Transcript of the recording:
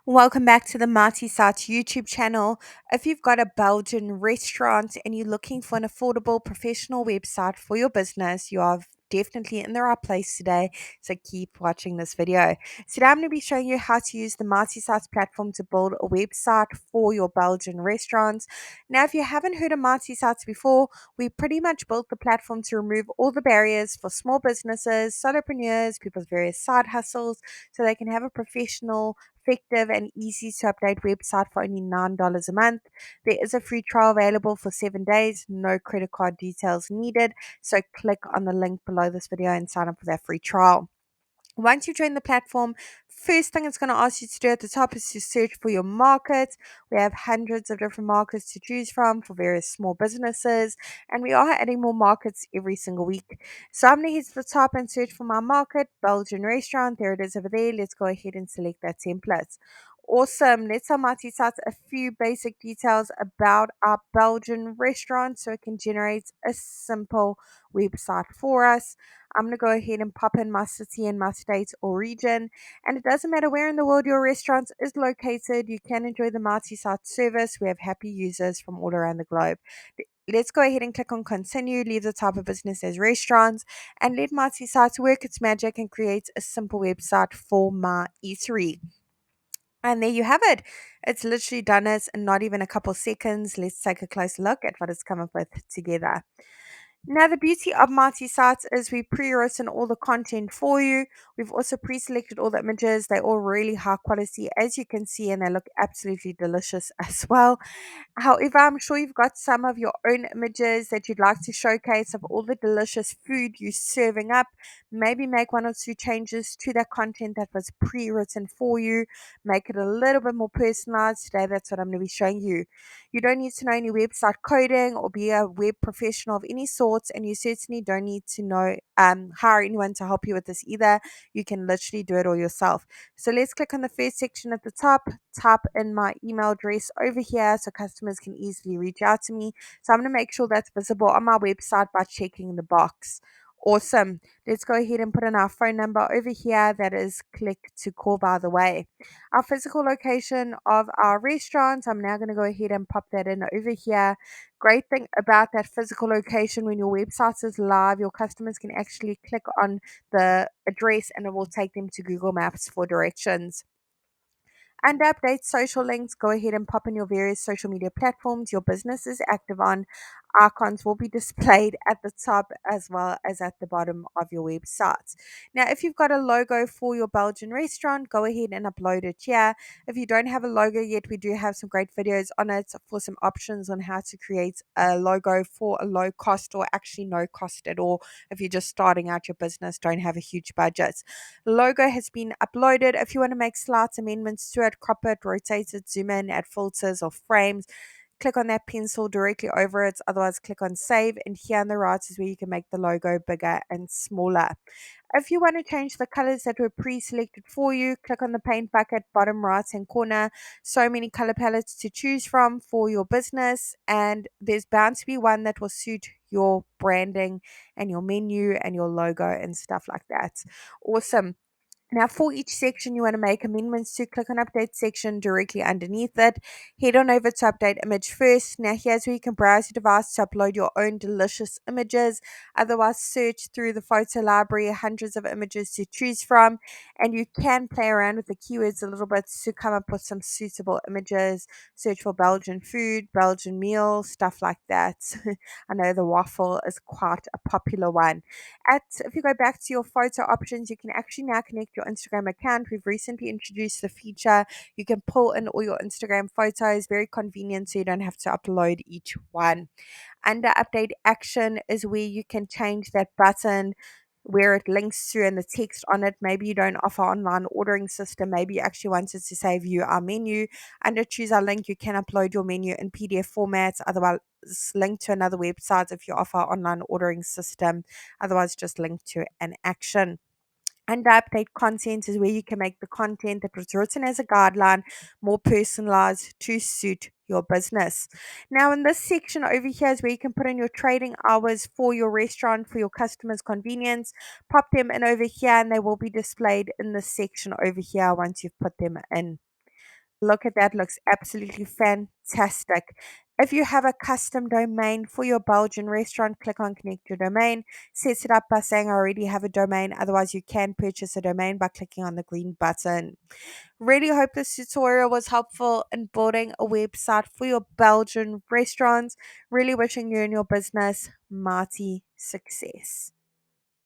Welcome back to the Marty Sats YouTube channel. If you've got a Belgian restaurant and you're looking for an affordable professional website for your business, you are definitely in the right place today. So keep watching this video. Today I'm going to be showing you how to use the Marty Sats platform to build a website for your Belgian restaurants. Now, if you haven't heard of Marty Sats before, we pretty much built the platform to remove all the barriers for small businesses, solopreneurs, people's various side hustles, so they can have a professional, effective, and easy to update website for only $9 a month. There is a free trial available for 7 days, no credit card details needed. So click on the link below this video and sign up for that free trial. Once you join the platform, first thing it's going to ask you to do at the top is to search for your market. We have hundreds of different markets to choose from for various small businesses, and we are adding more markets every single week. So I'm going to head to the top and search for my market, Belgian restaurant. There it is over there. Let's go ahead and select that template. Awesome. Let's multitask a few basic details about our Belgian restaurant so it can generate a simple website for us. I'm going to go ahead and pop in my city and my state or region. And it doesn't matter where in the world your restaurant is located, you can enjoy the multi-site service. We have happy users from all around the globe. Let's go ahead and click on continue, leave the type of business as restaurants, and let multi-site work its magic and create a simple website for my eatery. And there you have it. It's literally done it in not even a couple seconds. Let's take a closer look at what it's come up with together. Now, the beauty of multi-sites is we pre-written all the content for you. We've also pre-selected all the images. They're all really high quality, as you can see, and they look absolutely delicious as well. However, I'm sure you've got some of your own images that you'd like to showcase of all the delicious food you're serving up. Maybe make one or two changes to that content that was pre-written for you. Make it a little bit more personalized. Today, that's what I'm going to be showing you. You don't need to know any website coding or be a web professional of any sorts, and you certainly don't need to know hire anyone to help you with this either. You can literally do it all yourself. So let's click on the first section at the top, type in my email address over here so customers can easily reach out to me. So I'm going to make sure that's visible on my website by checking the box. Awesome. Let's go ahead and put in our phone number over here. That is click to call, by the way. Our physical location of our restaurant, I'm now going to go ahead and pop that in over here. Great thing about that physical location, when your website is live, your customers can actually click on the address and it will take them to Google Maps for directions. And update social links, go ahead and pop in your various social media platforms your business is active on. Icons will be displayed at the top as well as at the bottom of your website. Now, if you've got a logo for your Belgian restaurant, go ahead and upload it here. If you don't have a logo yet, we do have some great videos on it for some options on how to create a logo for a low cost or actually no cost at all. If you're just starting out your business, don't have a huge budget. Logo has been uploaded. If you want to make slight amendments to it, crop it, rotate it, zoom in, add filters or frames, click on that pencil directly over it. Otherwise, click on save. And here on the right is where you can make the logo bigger and smaller. If you want to change the colors that were pre-selected for you, click on the paint bucket bottom right hand corner. So many color palettes to choose from for your business, and there's bound to be one that will suit your branding and your menu and your logo and stuff like that. Awesome. Now, for each section you want to make amendments to, click on Update section directly underneath it. Head on over to Update Image first. Now, here's where you can browse your device to upload your own delicious images. Otherwise, search through the photo library, hundreds of images to choose from, and you can play around with the keywords a little bit to come up with some suitable images. Search for Belgian food, Belgian meal, stuff like that. I know the waffle is quite a popular one. If you go back to your photo options, you can actually now connect your Instagram account. We've recently introduced the feature you can pull in all your Instagram photos. Very convenient, so you don't have to upload each one. Under update action is where you can change that button where it links to and the text on it. Maybe you don't offer online ordering system. Maybe you actually wanted to say view our menu. Under choose our link, you can upload your menu in PDF format. Otherwise, link to another website if you offer online ordering system. Otherwise, just link to an action. Under update content is where you can make the content that was written as a guideline more personalized to suit your business. Now, in this section over here is where you can put in your trading hours for your restaurant for your customers' convenience. Pop them in over here and they will be displayed in this section over here once you've put them in. Look at that, looks absolutely fantastic. If you have a custom domain for your Belgian restaurant, click on connect your domain. Sets it up by saying I already have a domain. Otherwise, you can purchase a domain by clicking on the green button. Really hope this tutorial was helpful in building a website for your Belgian restaurants. Really wishing you and your business mighty success.